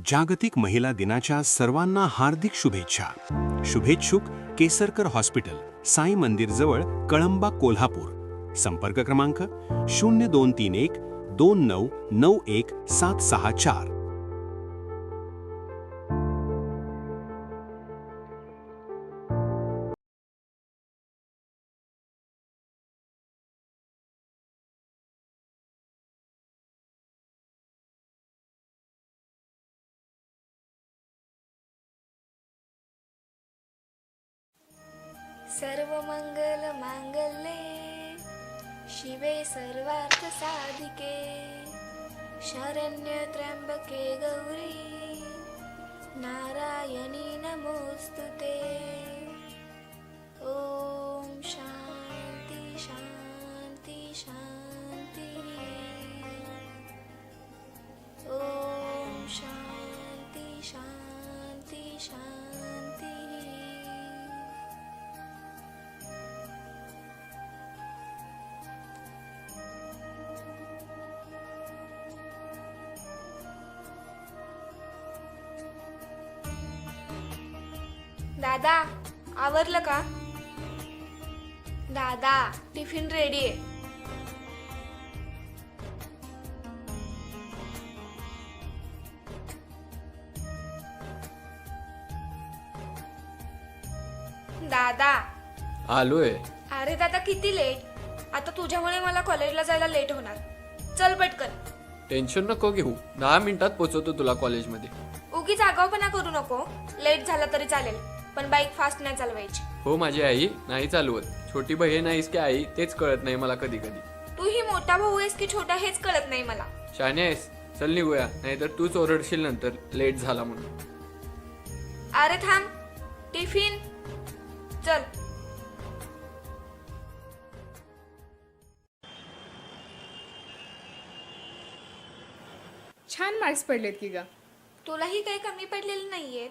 जागतिक महिला दिनाच्या सर्वांना हार्दिक शुभेच्छा. शुभेच्छुक केसरकर हॉस्पिटल, साई मंदिर जवळ, कळंबा, कोल्हापूर. संपर्क क्रमांक 0231 2991 764. सर्वमंगल मांगल्ये शिवे सर्वार्थ साधिके शरण्य त्र्यंबके गौरी नारायणी नमोस्तुते. ओम शांती शांती शांती. ओम शांती शांती शांती. दादा, आवरलं का? दादा, टिफिन रेडी आहे. दादा. आलोय. अरे दादा, किती लेट? आता तुझ्यामुळे मला कॉलेजला जायला लेट होणार. चल पटकन. टेन्शन नको घेऊ, 10 मिनिटात पोहोचवतो तुला कॉलेजमध्ये. उगीच आगाऊपणा करू नको. लेट झाला तरी चालेल, पण बाईक फास्ट नाही चालवायची. हो, माझी आई नाही चालवत. छोटी बहीण आहेस की आई तेच कळत नाही मला कधी कधी. तू ही मोठा भाऊ आहेस की छोटा हेच कळत नाही मला. शहाणी आहेस, चल निघूया, नाहीतर तूच ओरडशील नंतर लेट झाला म्हणून. अरे थांब, टिफिन. चल. छान मार्क्स पडलेत की ग. तुलाही काही कमी पडलेले नाहीयेत.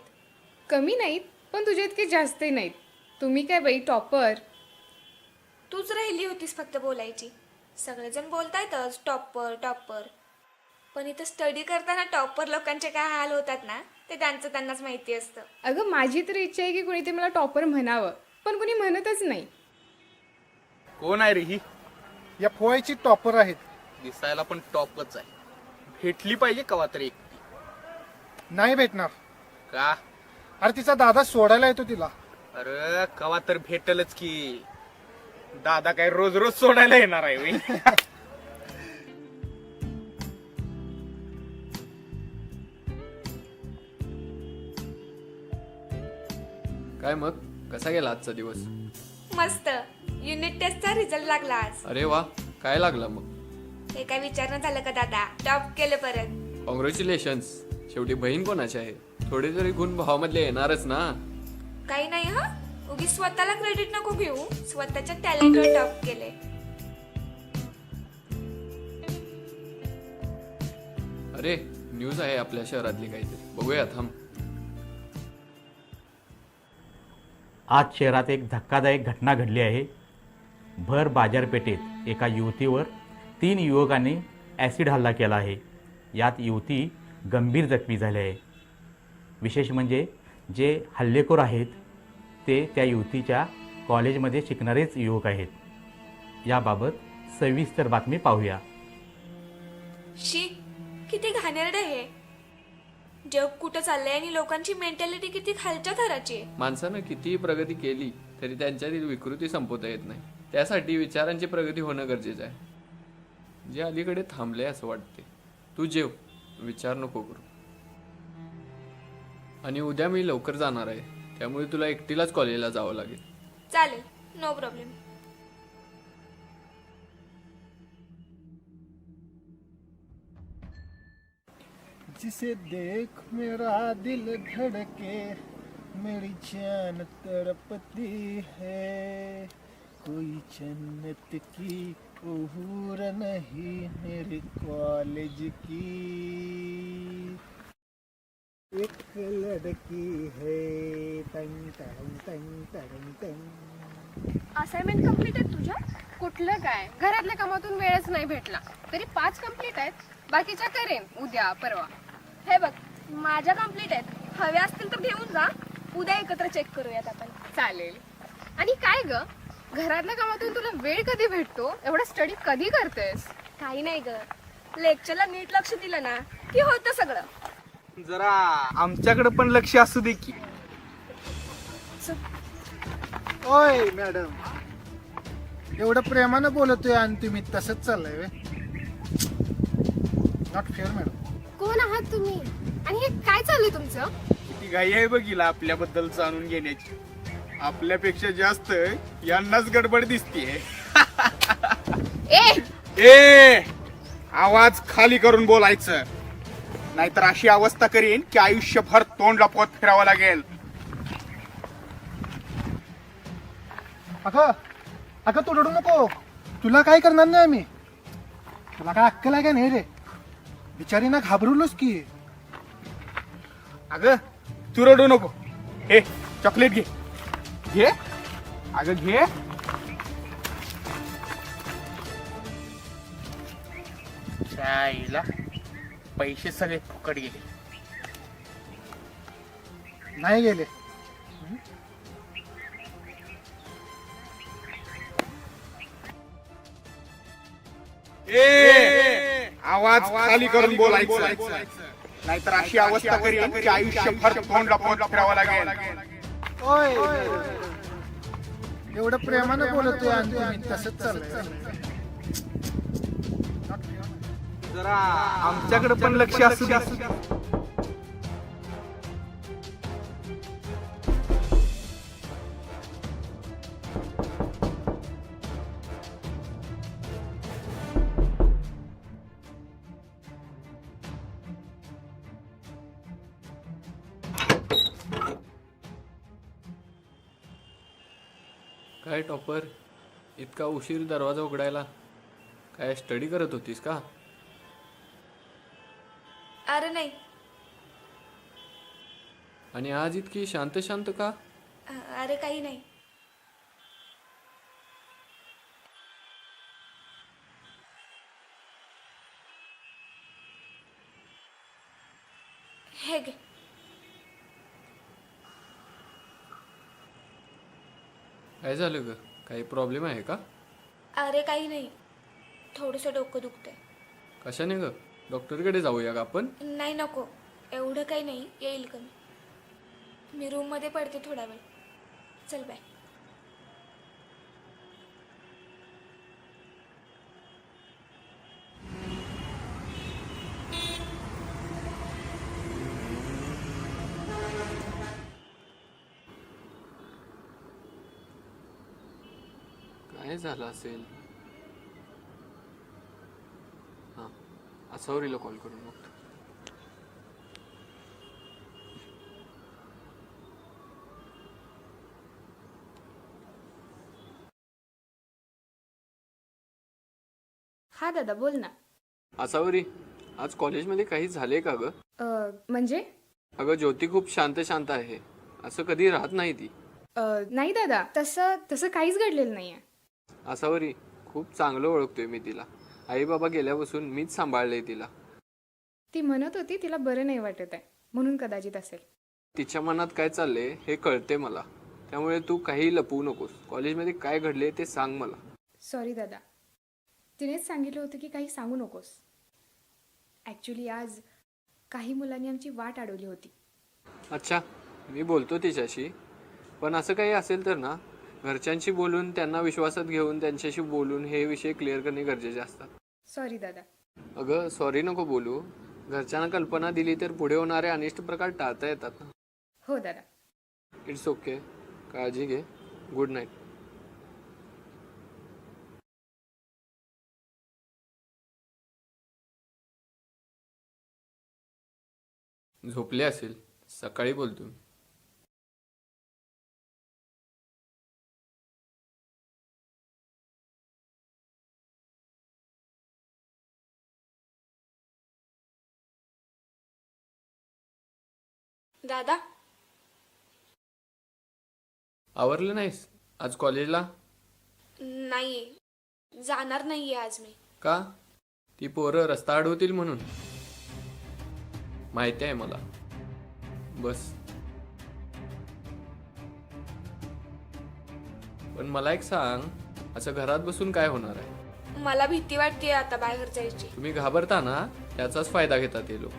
कमी नाहीत, पण तुझे इतके जास्तही नाहीत. तुम्ही काय बाई टॉपर. तूच राहिली होतीस फक्त बोलायची. सगळेजण बोलतायतच टॉपर टॉपर, पण इथं स्टडी करताना टॉपर लोकांचे काय हाल होतात ना, ते त्यांचं त्यांनाच माहिती असतं. अगं माझी तर इच्छा आहे की कुणी ते मला टॉपर म्हणावं, पण कुणी म्हणतच नाही. कोण आहे रे ही? या पोहायची टॉपर आहेत. दिसायला पण टॉपच आहे. भेटली पाहिजे कवा तरी एकटी. नाही भेटणार. का? अरे तिचा दादा सोडायला येतो तिला. अरे कवा तर भेटलच की. दादा काय रोज रोज सोडायला येणार आहे होय? काय मग, कसा गेला आजचा दिवस? मस्त. युनिट टेस्टचा रिझल्ट लागला आज. अरे वा, काय लागला मग? हे काय विचारणं झालं का दादा? टॉप केलं परत. कॉंग्रॅच्युलेशन्स. शेवटी बहीण कोणाची आहे? थोडे तरी गुण भावामधले येणारच ना. काही नाही हा, उगी स्वतःला क्रेडिट नको घेऊ. स्वतःच्या टॅलेंटवर टॉप केले. अरे न्यूज आहे आपल्या शहरातली काहीतरी, बघूया थांब. आज शहरात एक धक्कादायक घटना घडली आहे. भर बाजारपेठेत एका युवतीवर 3 युवकांनी ॲसिड हल्ला केला आहे. यात युवती गंभीर जखमी झाली आहे. विशेष म्हणजे जे हल्लेखोर आहेत ते त्या युवतीच्या कॉलेजमध्ये शिकणारेच युवक आहेत. याबाबत सविस्तर बातमी पाहूया. शी, किती घाणेरडं हे. जग कुठं चाललंय आणि लोकांची मेंटॅलिटी किती खालच्या थराची आहे. माणसानं कितीही प्रगती केली तरी त्यांच्यातील विकृती संपवता येत नाही. त्यासाठी विचारांची प्रगती होणं गरजेचं आहे. जे अलीकडे थांबले असं वाटते. तू जेव, विचार नको करू. आणि उद्या मी लवकर जाणार आहे, त्यामुळे तुला एकटीलाच कॉलेजला जावं लागेल. चालेल, नो प्रॉब्लेम. जिसे देख मेरा दिल धड़के मेरी जान तड़पती है. कोई जन्नत की हूर नहीं मेरे कॉलेज की. एक लड़की है. टंग टंग टंग टंग टंग. असाइनमेंट कम्प्लीट आहे तुझ्या? कुठलं काय, घरातल्या कामातून वेळच नाही भेटला. तरी 5 कम्प्लीट आहेत, बाकीच्या करेन उद्या परवा. हे बघ, माझ्या कंप्लीट आहेत. हवे असतील तर घेऊन जा. उद्या एकत्र चेक करूयात आपण. चालेल. आणि काय ग, घरातल्या कामातून तुला वेळ कधी भेटतो? एवढा स्टडी कधी करतेस? काही नाही ग, लेक्चरला नीट लक्ष दिलं ना की होतं सगळं. जरा आमच्याकडे पण लक्ष असू दे की. ओय मॅडम, एवढं प्रेमानं बोलतोय आणि तुम्ही तसंच चाललंय वे. Not fair madam. कोण आहात तुम्ही आणि हे काय चाललंय तुमचं? किती घाई आहे बघिला आपल्याबद्दल जाणून घेण्याची. आपल्यापेक्षा जास्त यांनाच गडबड दिसतीये. ए आवाज खाली करून बोलायचं, नाहीतर अशी अवस्था करीन की आयुष्यभर तोंड लपवत फिरावं लागेल. अगं अगं तू रडू नको. तुला काय करणार नाही आम्ही. तुला काय अक्कल आहे का नाही रे? बिचारीना घाबरवलोस की. अगं तू रडू नको. हे चॉकलेट घे. घे अगं घे. चायला पैसे सगळे फुकट गेले. नाही गेले. आवाज खाली करून बोलायचं, नाहीतर अशी अवस्था करीन की आयुष्यभर तोंड लपवत फिरावं लागेल. ओय एवढं प्रेमानं बोलतोय आणि तुम्ही तसंच चाललंय. जरा आमच्याकडे पण लक्ष असू दे. काय टॉपर, इतका उशीर दरवाजा उघडायला? काय स्टडी करत होतीस का? अरे नाही. आणि आज इतकी शांत शांत का? अरे काही नाही. हे घे. काय झालं ग? काही प्रॉब्लेम आहे का? अरे काही नाही, थोडंसं डोकं दुखतंय. कशाने ग? डॉक्टरकडे जाऊया का आपण? नाही नको, एवढं काही नाही, येईल कमी. मी रूममध्ये पडते थोडा वेळ. चल बाय. काय झालं असेल? हां, असवरीला कॉल करून बघतो. हा दादा, बोल ना. असावरी, आज कॉलेजमध्ये काही झाले का ग? म्हणजे? अगं ज्योती खूप शांत शांत आहे, असं कधी राहत नाही ती. नाही दादा, तसं काहीच घडलेलं नाहीये. असावरी, खूप चांगलं ओळखतोय मी तिला. आई बाबा गेल्यापासून मीच सांभाळलंय तिला. ती म्हणत होती तिला बरं नाही वाटत आहे, म्हणून कदाचित असेल. तिच्या मनात काय चाललंय हे कळते मला, त्यामुळे तू काही लपवू नकोस. कॉलेजमध्ये काय घडले ते सांग मला. सॉरी दादा, तिनेच सांगितलं होतं की काही सांगू नकोस. ॲक्च्युली आज काही मुलांनी आमची वाट अडवली होती. अच्छा, मी बोलतो तिच्याशी. पण असं काही असेल तर ना, घरच्यांशी बोलून, त्यांना विश्वासात घेऊन त्यांच्याशी बोलून हे विषय क्लिअर करणे गरजेचे असतात. सॉरी दादा. अगं सॉरी नको बोलू. घरच्यांना कल्पना दिली तर पुढे होणारे अनिष्ट प्रकार टाळता येतात ना. हो दादा. It's okay. काळजी घे. Good night. झोपले असेल, सकाळी बोलतो. दादा, आवरलं नाहीस आज कॉलेजला? नाही, जाणार नाहीये आज मी. का? ती पोरं रस्ता अडवतील म्हणून? माहिती आहे मला. बस. पण मला एक सांग, असं घरात बसून काय होणार आहे? मला भीती वाटते आता बाहेर जायची. तुम्ही घाबरता ना, त्याचाच फायदा घेतात ते लोक.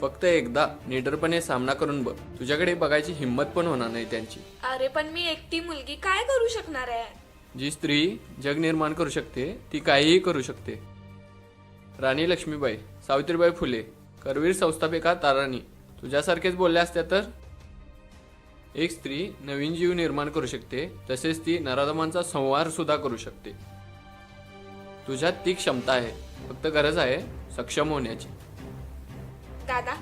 फक्त एकदा निडरपणे सामना करून बघ, तुझ्याकडे बघायची हिंमत पण होणार नाही त्यांची. अरे पण मी एकटी मुलगी काय करू शकणार आहे? जी स्त्री जग निर्माण करू शकते ती काहीही करू शकते. राणी लक्ष्मीबाई, सावित्रीबाई फुले, करवीर संस्थापिका ताराणी तुझ्यासारखेच बोलल्या असत्या तर? एक स्त्री नवीन जीव निर्माण करू शकते, तसेच ती नराधमांचा संहार सुद्धा करू शकते. तुझ्यात ती क्षमता आहे, फक्त गरज आहे सक्षम होण्याची. दादा,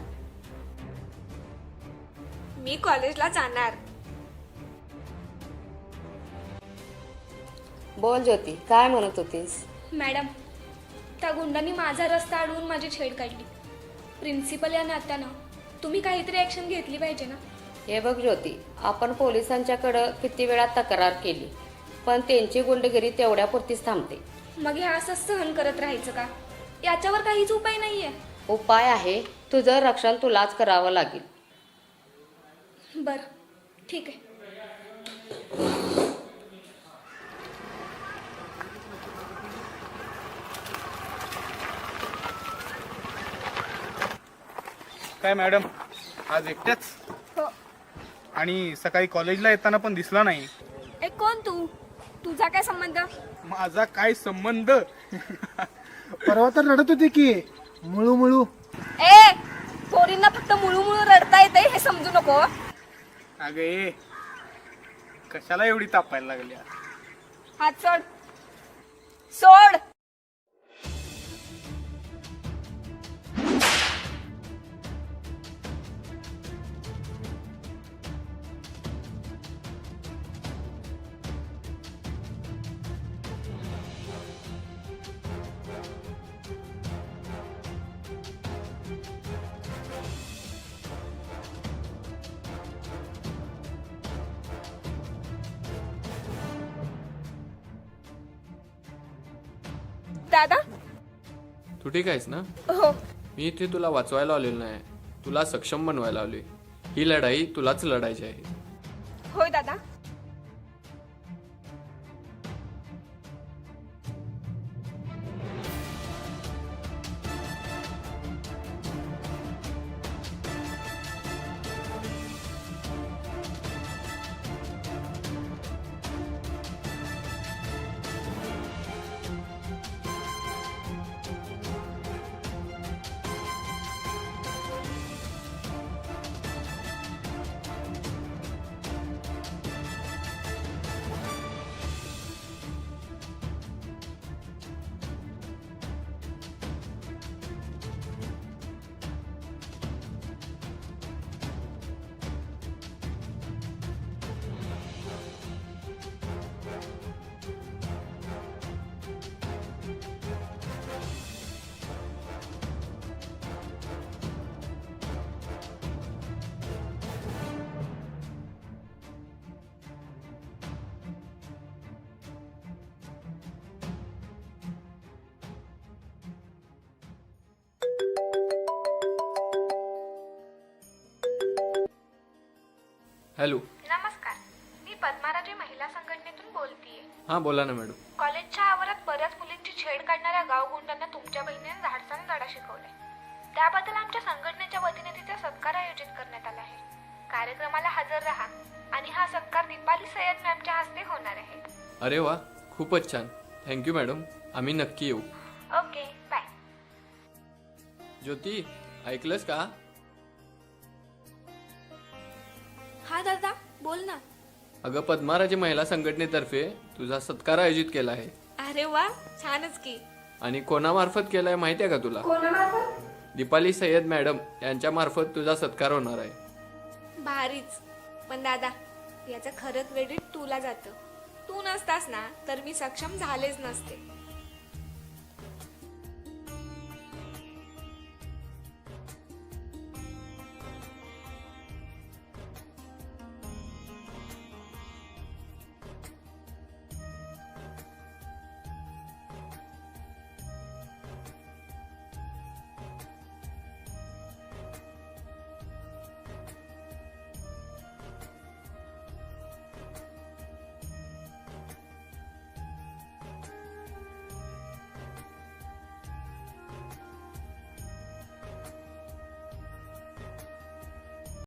मी कॉलेजला जाणार. बोल ज्योती, काय म्हणत होतीस? मॅडम, त्या गुंडांनी माझा रस्ता अडवून माझी छेड काढली. प्रिन्सिपल या नात्यानं तुम्ही काहीतरी ॲक्शन घेतली पाहिजे ना. हे बघ ज्योती, आपण पोलिसांच्याकडं किती वेळा तक्रार केली, पण त्यांची गुंडगिरी तेवढ्यापुरतीच थांबते. मग हे असंच सहन करत राहायचं का? याच्यावर काहीच उपाय नाहीये. उपाय आहे, तुझं रक्षण तुलाच करावं लागेल. बरं, ठीक आहे. काय मॅडम, आज एकट्याच? आणि सकाळी कॉलेजला येताना पण दिसला नाही. ए कोण तू? तुझा काय संबंध? माझा काय संबंध? परवा तर रडत होती की मुळू मुळू. ए, पोरींना फक्त मुळू मुळू रडता येते हे समजू नको. अगे, कशाला एवढी तापायला लागल्या? हात सोड. सोड. दादा. तू ठीक आहेस ना? हो. मी इथे तुला वाचवायला आलेलो नाही, तुला सक्षम बनवायला आलोय. ही लढाई तुलाच लढायची आहे. होय दादा. हॅलो. नमस्कार, मी पद्माराजे महिला संघटनेतून बोलतीये. हां बोला ना मॅडम. कॉलेजच्या आवारात बऱ्याच मुलींची छेड काढणाऱ्या गावगुंडांना तुमच्या बहिणीने धाडसाने धडा शिकवलाय. त्याबद्दल आमच्या संघटनेच्या वतीने तिचा सत्कार आयोजित करण्यात आला आहे. कार्यक्रमाला हजर राहा आणि हा सत्कार दीपाली सय्यद मॅमच्या हस्ते होणार आहे. अरे वा, खूपच छान. थँक्यू मॅडम, आम्ही नक्की येऊ. Okay, bye. ज्योती, ऐकलंस का? हा दादा, बोल ना. अगं, पद्माराजे महिला संघटनेतर्फे तुझा सत्कार आयोजित केला आहे. अरे वा, छानच की. आणि कोणामार्फत केलाय माहिती आहे का तुला? दीपाली सय्यद मॅडम यांच्या मार्फत तुझा सत्कार होणार आहे. भारीच. पण दादा, याचं खरं क्रेडिट तुला जातं. तू नसतास ना तर मी सक्षम झालेच नसते.